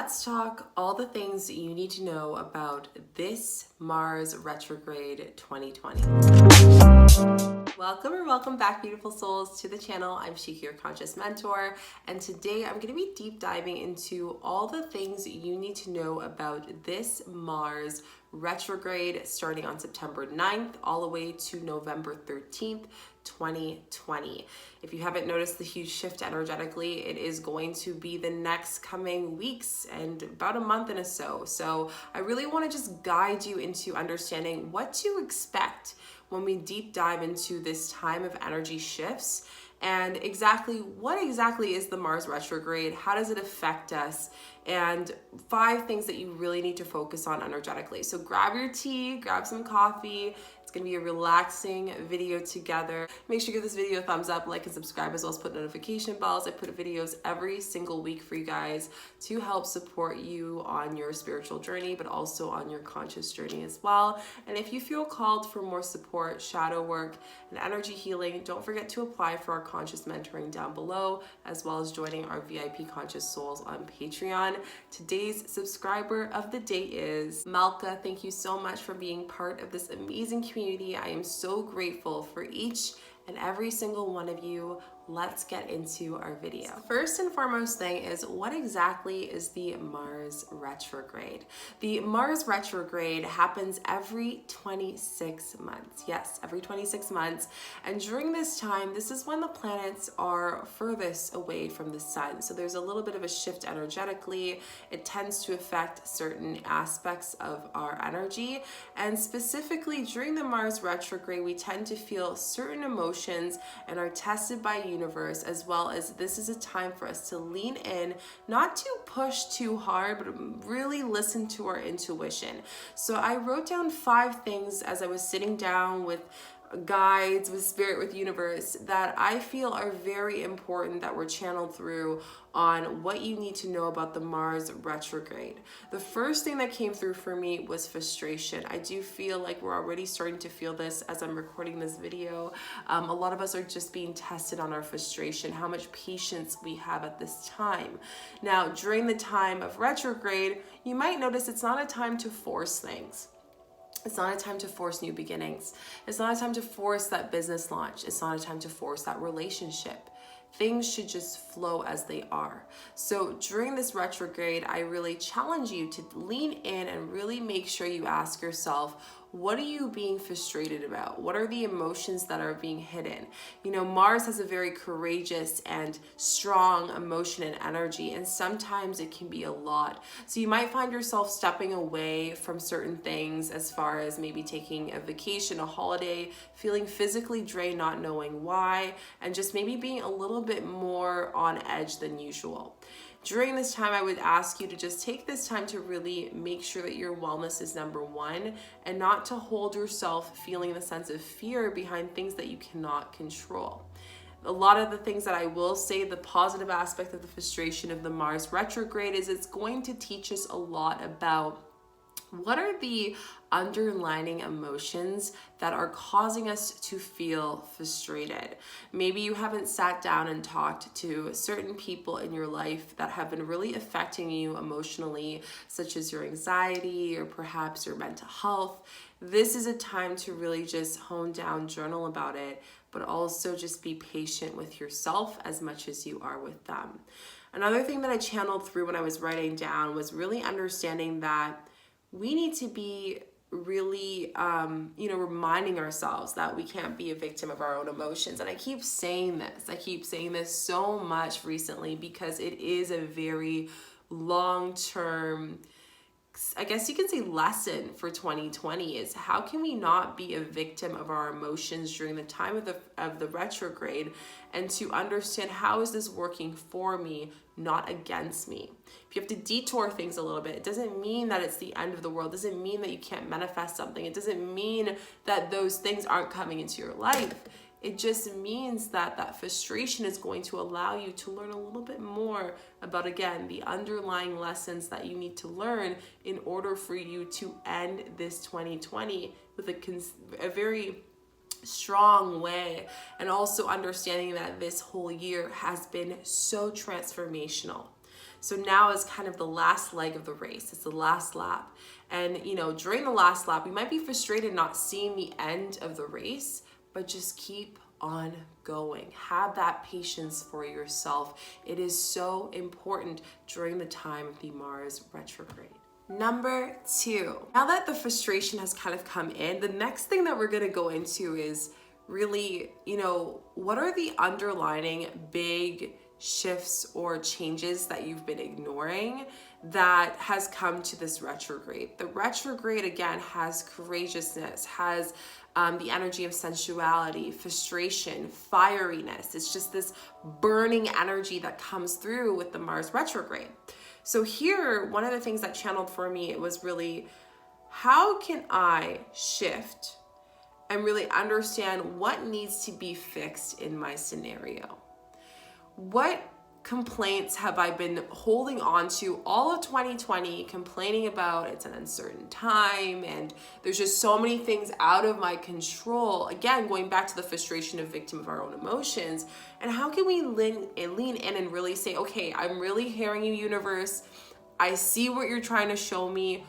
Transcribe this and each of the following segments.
let's talk all the things that you need to know about this Mars retrograde 2020. Welcome back, beautiful souls, to the channel. I'm Shika, your conscious mentor, and today I'm going to be deep diving into all the things you need to know about this Mars retrograde starting on September 9th all the way to November 13th, 2020. If you haven't noticed the huge shift energetically, it is going to be the next coming weeks and about a month and so. So I really want to just guide you into understanding what to expect when we deep dive into this time of energy shifts and what exactly is the Mars retrograde, how does it affect us, and 5 things that you really need to focus on energetically. So grab your tea, grab some coffee. It's gonna be a relaxing video together. Make sure you give this video a thumbs up, like and subscribe, as well as put notification bells. I put videos every single week for you guys to help support you on your spiritual journey, but also on your conscious journey as well. And if you feel called for more support, shadow work, and energy healing, don't forget to apply for our conscious mentoring down below, as well as joining our VIP Conscious Souls on Patreon. Today's subscriber of the day is Malka. Thank you so much for being part of this amazing community. I am so grateful for each and every single one of you. Let's get into our video. First and foremost thing is, what exactly is the Mars retrograde? The Mars retrograde happens every 26 months. Yes, every 26 months. And during this time, this is when the planets are furthest away from the sun. So there's a little bit of a shift energetically. It tends to affect certain aspects of our energy. And specifically during the Mars retrograde, we tend to feel certain emotions and are tested by universe, as well as this is a time for us to lean in, not to push too hard, but really listen to our intuition. So I wrote down 5 things as I was sitting down with guides, with spirit, with universe, that I feel are very important that were channeled through on what you need to know about the Mars retrograde. The first thing that came through for me was frustration. I do feel like we're already starting to feel this as I'm recording this video. A lot of us are just being tested on our frustration, how much patience we have at this time. Now, during the time of retrograde, you might notice it's not a time to force things. It's not a time to force new beginnings. It's not a time to force that business launch. It's not a time to force that relationship. Things should just flow as they are. So during this retrograde, I really challenge you to lean in and really make sure you ask yourself, what are you being frustrated about? What are the emotions that are being hidden? You know, Mars has a very courageous and strong emotion and energy, and sometimes it can be a lot. So you might find yourself stepping away from certain things, as far as maybe taking a vacation, a holiday, feeling physically drained, not knowing why, and just maybe being a little bit more on edge than usual. During this time, I would ask you to just take this time to really make sure that your wellness is number one, and not to hold yourself feeling the sense of fear behind things that you cannot control. A lot of the things that I will say, the positive aspect of the frustration of the Mars retrograde is it's going to teach us a lot about what are the underlying emotions that are causing us to feel frustrated. Maybe you haven't sat down and talked to certain people in your life that have been really affecting you emotionally, such as your anxiety or perhaps your mental health. This is a time to really just hone down, journal about it, but also just be patient with yourself as much as you are with them. Another thing that I channeled through when I was writing down was really understanding that we need to be really, reminding ourselves that we can't be a victim of our own emotions. And I keep saying this so much recently because it is a very long-term, I guess you can say, lesson for 2020 is how can we not be a victim of our emotions during the time of the retrograde, and to understand how is this working for me, not against me. If you have to detour things a little bit, it doesn't mean that it's the end of the world. It doesn't mean that you can't manifest something. It doesn't mean that those things aren't coming into your life. It just means that that frustration is going to allow you to learn a little bit more about, again, the underlying lessons that you need to learn in order for you to end this 2020 with a very strong way, and also understanding that this whole year has been so transformational. So now is kind of the last leg of the race. It's the last lap. And, during the last lap, we might be frustrated not seeing the end of the race, but just keep on going. Have that patience for yourself. It is so important during the time of the Mars retrograde. Number 2, now that the frustration has kind of come in, the next thing that we're going to go into is really, what are the underlining big shifts or changes that you've been ignoring that has come to this retrograde. The retrograde, again, has courageousness, has the energy of sensuality, frustration, fieriness. It's just this burning energy that comes through with the Mars retrograde. So here, one of the things that channeled for me, it was really, how can I shift and really understand what needs to be fixed in my scenario? What complaints have I been holding on to all of 2020, complaining about it's an uncertain time and there's just so many things out of my control? Again, going back to the frustration of victim of our own emotions. And how can we lean in and really say, okay, I'm really hearing you, universe. I see what you're trying to show me.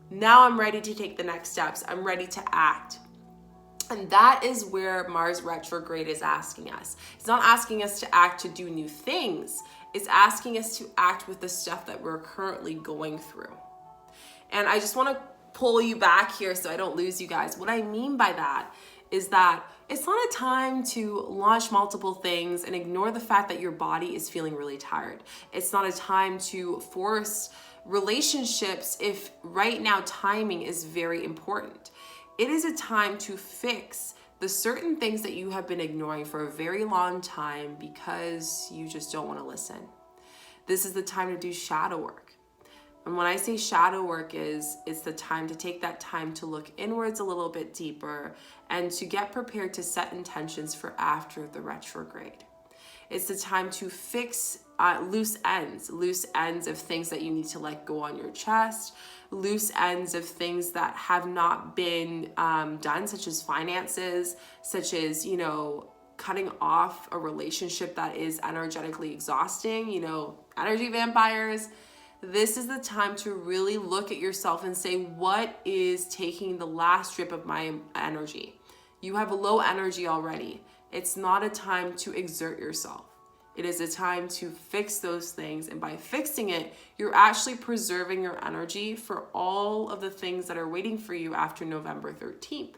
Now I'm ready to take the next steps. I'm ready to act. And that is where Mars retrograde is asking us. It's not asking us to act to do new things. It's asking us to act with the stuff that we're currently going through. And I just want to pull you back here so I don't lose you guys. What I mean by that is that it's not a time to launch multiple things and ignore the fact that your body is feeling really tired. It's not a time to force relationships if right now timing is very important. It is a time to fix the certain things that you have been ignoring for a very long time because you just don't want to listen. This is the time to do shadow work. And when I say shadow work it's the time to take that time to look inwards a little bit deeper and to get prepared to set intentions for after the retrograde. It's the time to fix loose ends of things that you need to let go on your chest, loose ends of things that have not been done, such as finances, such as, cutting off a relationship that is energetically exhausting, energy vampires. This is the time to really look at yourself and say, what is taking the last drip of my energy? You have low energy already. It's not a time to exert yourself. It is a time to fix those things. And by fixing it, you're actually preserving your energy for all of the things that are waiting for you after November 13th.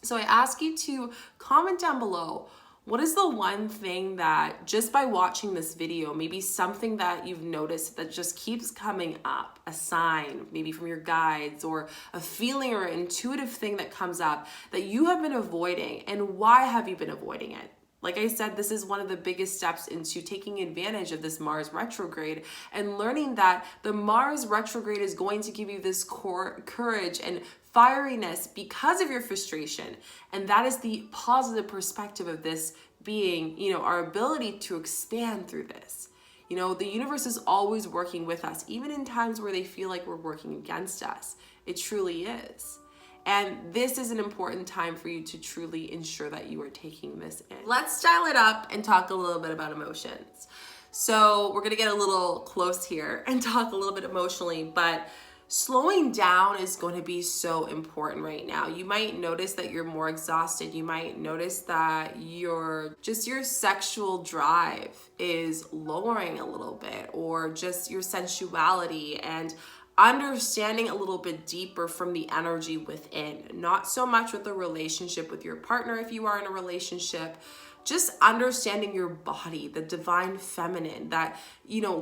So I ask you to comment down below, what is the one thing that just by watching this video, maybe something that you've noticed that just keeps coming up, a sign, maybe from your guides, or a feeling or an intuitive thing that comes up that you have been avoiding, and why have you been avoiding it? Like I said, this is one of the biggest steps into taking advantage of this Mars retrograde and learning that the Mars retrograde is going to give you this courage and fieriness because of your frustration. And that is the positive perspective of this being, our ability to expand through this. The universe is always working with us, even in times where they feel like we're working against us. It truly is. And this is an important time for you to truly ensure that you are taking this in. Let's dial it up and talk a little bit about emotions. So we're gonna get a little close here and talk a little bit emotionally, but slowing down is going to be so important right now. You might notice that you're more exhausted. You might notice that your sexual drive is lowering a little bit, or just your sensuality and understanding a little bit deeper from the energy within, not so much with the relationship with your partner if you are in a relationship, just understanding your body, the divine feminine, that,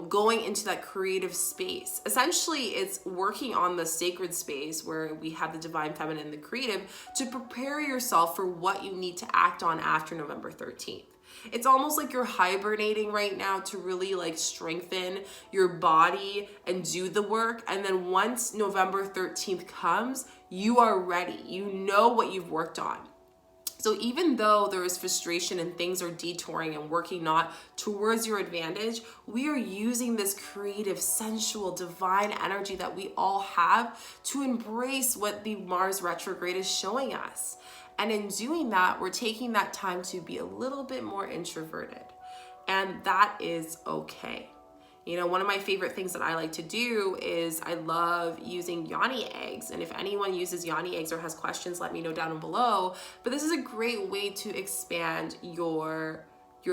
going into that creative space. Essentially, it's working on the sacred space where we have the divine feminine and the creative to prepare yourself for what you need to act on after November 13th. It's almost like you're hibernating right now to really strengthen your body and do the work. And then once November 13th comes, you are ready. You know what you've worked on. So even though there is frustration and things are detouring and working not towards your advantage, we are using this creative, sensual, divine energy that we all have to embrace what the Mars retrograde is showing us. And in doing that, we're taking that time to be a little bit more introverted. And that is okay. You know, one of my favorite things that I like to do is I love using yoni eggs. And if anyone uses yoni eggs or has questions, let me know down below. But this is a great way to expand your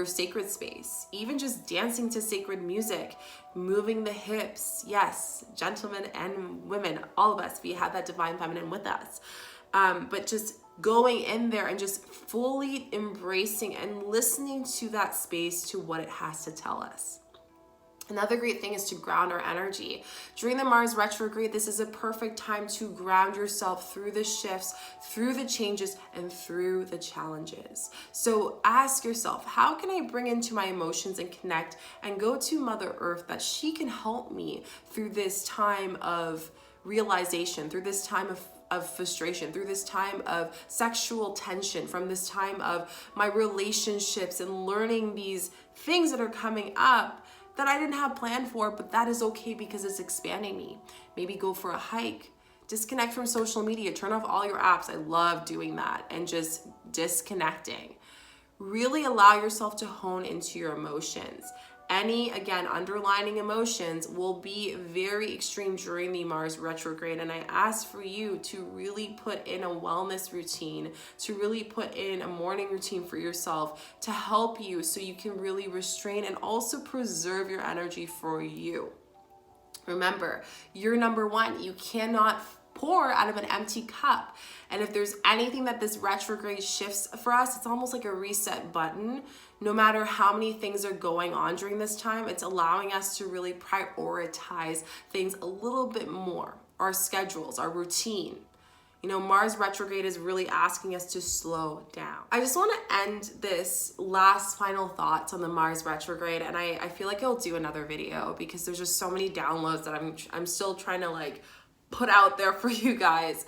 sacred space. Even just dancing to sacred music, moving the hips. Yes, gentlemen and women, all of us, we have that divine feminine with us. But just going in there and just fully embracing and listening to that space, to what it has to tell us. Another great thing is to ground our energy. During the Mars retrograde, this is a perfect time to ground yourself through the shifts, through the changes, and through the challenges. So ask yourself, how can I bring into my emotions and connect and go to Mother Earth that she can help me through this time of realization, through this time of frustration, through this time of sexual tension, from this time of my relationships and learning these things that are coming up that I didn't have planned for, but that is okay because it's expanding me. Maybe go for a hike, disconnect from social media, turn off all your apps. I love doing that and just disconnecting. Really allow yourself to hone into your emotions. Any, again, underlining emotions will be very extreme during the Mars retrograde. And I ask for you to really put in a wellness routine, to really put in a morning routine for yourself to help you so you can really restrain and also preserve your energy for you. Remember, you're number one. You cannot pour out of an empty cup. And if there's anything that this retrograde shifts for us, it's almost like a reset button. No matter how many things are going on during this time, it's allowing us to really prioritize things a little bit more. Our schedules, our routine. You know, Mars retrograde is really asking us to slow down. I just want to end this last final thoughts on the Mars retrograde, and I feel like I'll do another video because there's just so many downloads that I'm still trying to like put out there for you guys.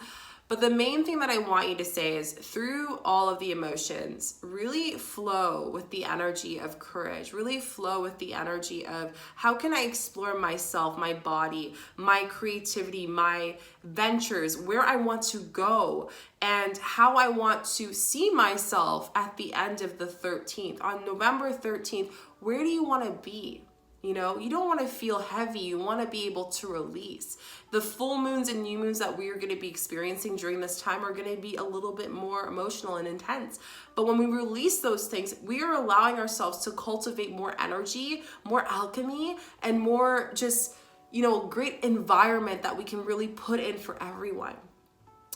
But the main thing that I want you to say is, through all of the emotions, really flow with the energy of courage, really flow with the energy of how can I explore myself, my body, my creativity, my ventures, where I want to go, and how I want to see myself at the end of the 13th. On November 13th, where do you want to be? You know, you don't want to feel heavy. You want to be able to release. The full moons and new moons that we are going to be experiencing during this time are going to be a little bit more emotional and intense. But when we release those things, we are allowing ourselves to cultivate more energy, more alchemy, and more just, you know, great environment that we can really put in for everyone.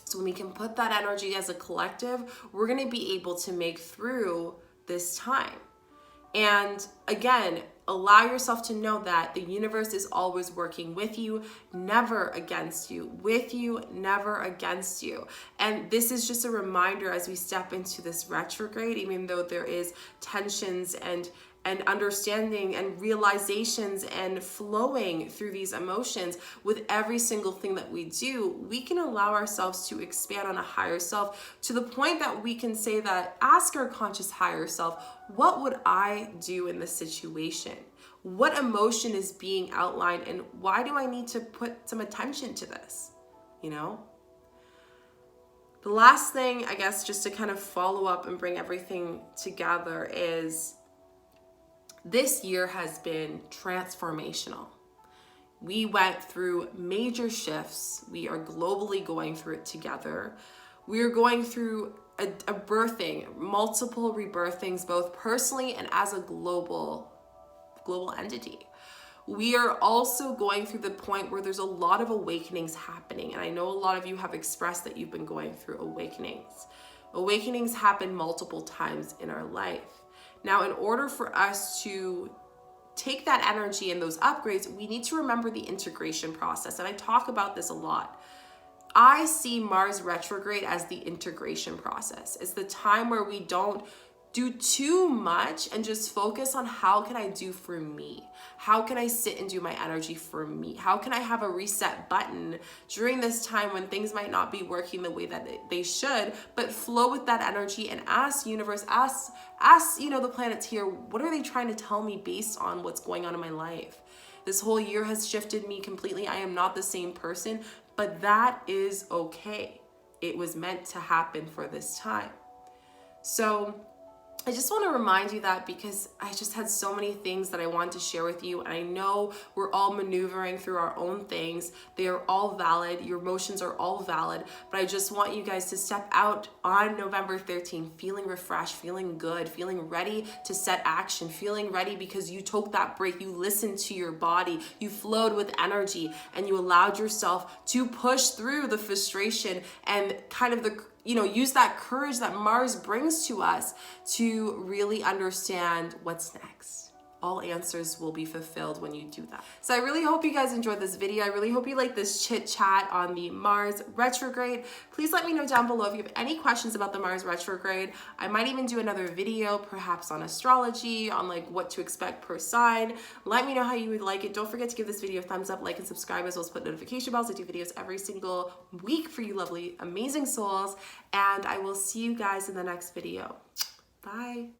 So when we can put that energy as a collective, we're going to be able to make through this time. And again, allow yourself to know that the universe is always working with you, never against you, with you, never against you. And this is just a reminder as we step into this retrograde, even though there is tensions and understanding and realizations and flowing through these emotions with every single thing that we do, we can allow ourselves to expand on a higher self to the point that we can say that, ask our conscious higher self, what would I do in this situation? What emotion is being outlined, and why do I need to put some attention to this? You know? The last thing, I guess, just to kind of follow up and bring everything together is, this year has been transformational. We went through major shifts. We are globally going through it together. We are going through a birthing, multiple rebirthings, both personally and as a global entity. We are also going through the point where there's a lot of awakenings happening. And I know a lot of you have expressed that you've been going through awakenings. Awakenings happen multiple times in our life. Now, in order for us to take that energy and those upgrades, we need to remember the integration process. And I talk about this a lot. I see Mars retrograde as the integration process. It's the time where we don't do too much and just focus on how can I do for me? How can I sit and do my energy for me? How can I have a reset button during this time when things might not be working the way that they should, but flow with that energy and ask universe, ask, you know, the planets here, what are they trying to tell me based on what's going on in my life? This whole year has shifted me completely. I am not the same person, but that is okay. It was meant to happen for this time. So I just want to remind you that because I just had so many things that I want to share with you, and I know we're all maneuvering through our own things. They are all valid. Your emotions are all valid, but I just want you guys to step out on November 13th feeling refreshed, feeling good, feeling ready to set action, feeling ready because you took that break, you listened to your body, you flowed with energy, and you allowed yourself to push through the frustration and kind of use that courage that Mars brings to us to really understand what's next. All answers will be fulfilled when you do that. So I really hope you guys enjoyed this video. I really hope you like this chit chat on the Mars retrograde. Please let me know down below if you have any questions about the Mars retrograde. I might even do another video, perhaps on astrology, on like what to expect per sign. Let me know how you would like it. Don't forget to give this video a thumbs up, like, and subscribe, as well as put notification bells. I do videos every single week for you lovely, amazing souls. And I will see you guys in the next video. Bye.